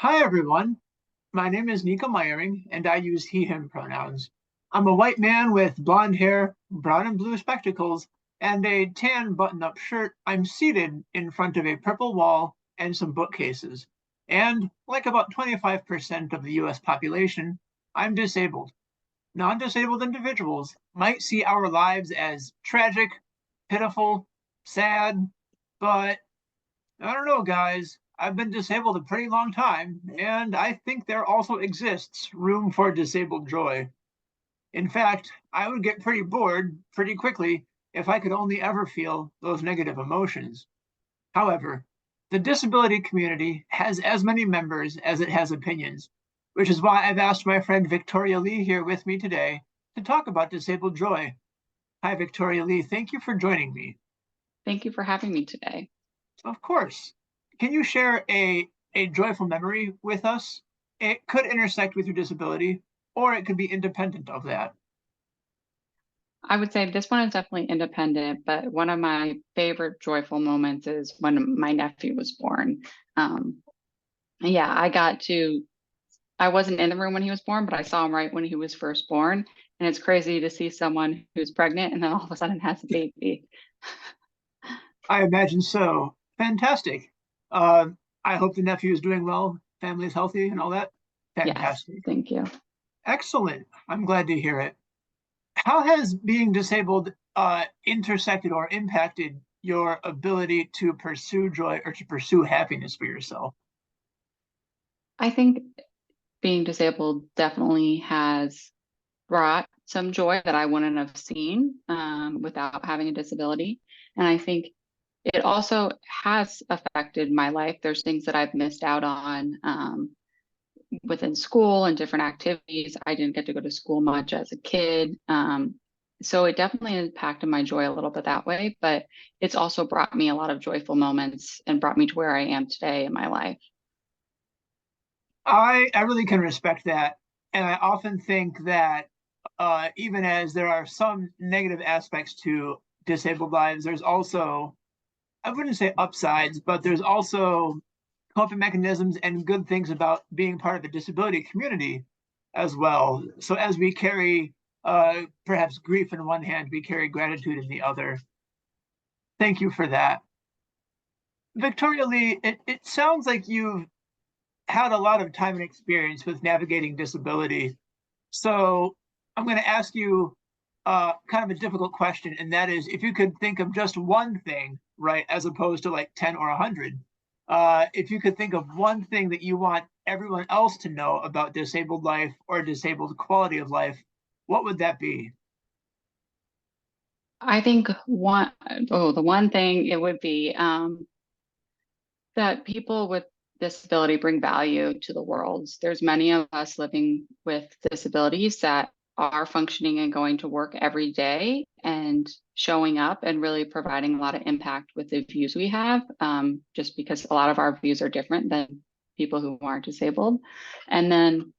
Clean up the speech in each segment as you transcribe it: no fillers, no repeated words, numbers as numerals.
Hi, everyone. My name is Nico and I use he, him pronouns. I'm a white man with blonde hair, brown and blue spectacles, and a tan button up shirt. I'm seated in front of a purple wall and some bookcases. And, like about 25% of the US population, I'm disabled. Non disabled individuals might see our lives as tragic, pitiful, sad, but I don't know, guys. I've been disabled a pretty long time, and I think there also exists room for disabled joy. In fact, I would get pretty bored pretty quickly if I could only ever feel those negative emotions. However, the disability community has as many members as it has opinions, which is why I've asked my friend Victoria-Leigh here with me today to talk about disabled joy. Hi, Victoria-Leigh. Thank you for joining me. Thank you for having me today. Of course. Can you share a joyful memory with us? It could intersect with your disability, or it could be independent of that. I would say this one is definitely independent, but one of my favorite joyful moments is when my nephew was born. Um, yeah, I wasn't in the room when he was born, but I saw him right when he was first born. And it's crazy to see someone who's pregnant and then all of a sudden has a baby. I imagine so. Fantastic. Uh, I hope the nephew is doing well, family is healthy, and all that. Yes, Fantastic. thank you. Excellent. I'm glad to hear it. How has being disabled intersected or impacted your ability to pursue joy or to pursue happiness for yourself? I think being disabled definitely has brought some joy that I wouldn't have seen without having a disability. And I think it also has affected my life. There's things that I've missed out on within school and different activities. I didn't get to go to school much as a kid. So it definitely impacted my joy a little bit that way, but it's also brought me a lot of joyful moments and brought me to where I am today in my life. I really can respect that. And I often think that even as there are some negative aspects to disabled lives, there's also, I wouldn't say upsides, but there's also coping mechanisms and good things about being part of the disability community as well. So as we carry perhaps grief in one hand, we carry gratitude in the other. Thank you for that. Victoria-Leigh, it sounds like you've had a lot of time and experience with navigating disability. So I'm going to ask you kind of a difficult question, and that is if you could think of just one thing, right, as opposed to like 10 or 100, if you could think of one thing that you want everyone else to know about disabled life or disabled quality of life, what would that be? I think the one thing it would be that people with disability bring value to the world. There's many of us living with disabilities that are functioning and going to work every day and showing up and really providing a lot of impact with the views we have, just because a lot of our views are different than people who aren't disabled. And then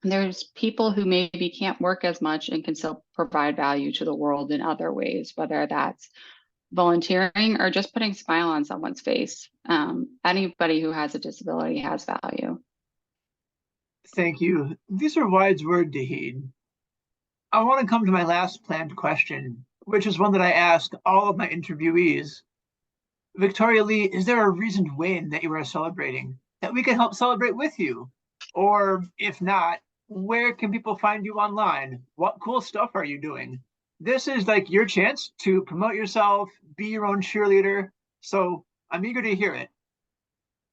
there's people who maybe can't work as much and can still provide value to the world in other ways, whether that's volunteering or just putting a smile on someone's face. Anybody who has a disability has value. Thank you. These are wise words to heed. I want to come to my last planned question, which is one that I ask all of my interviewees. Victoria-Leigh, is there a recent win that you are celebrating that we can help celebrate with you? Or if not, where can people find you online? What cool stuff are you doing? This is like your chance to promote yourself, be your own cheerleader. So I'm eager to hear it.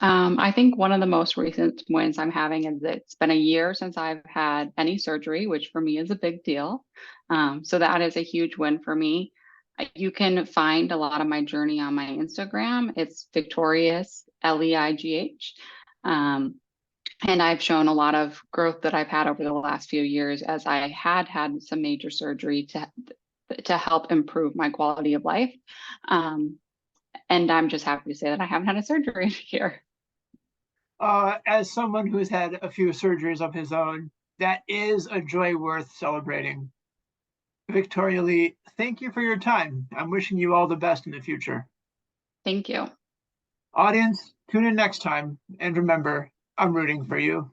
I think one of the most recent wins I'm having is that it's been a year since I've had any surgery, which for me is a big deal. So that is a huge win for me. You can find a lot of my journey on my Instagram. It's Victorious-Leigh. And I've shown a lot of growth that I've had over the last few years as I had some major surgery to help improve my quality of life. And I'm just happy to say that I haven't had a surgery here. As someone who's had a few surgeries of his own, that is a joy worth celebrating. Victoria-Leigh, thank you for your time. I'm wishing you all the best in the future. Thank you. Audience, tune in next time. And remember, I'm rooting for you.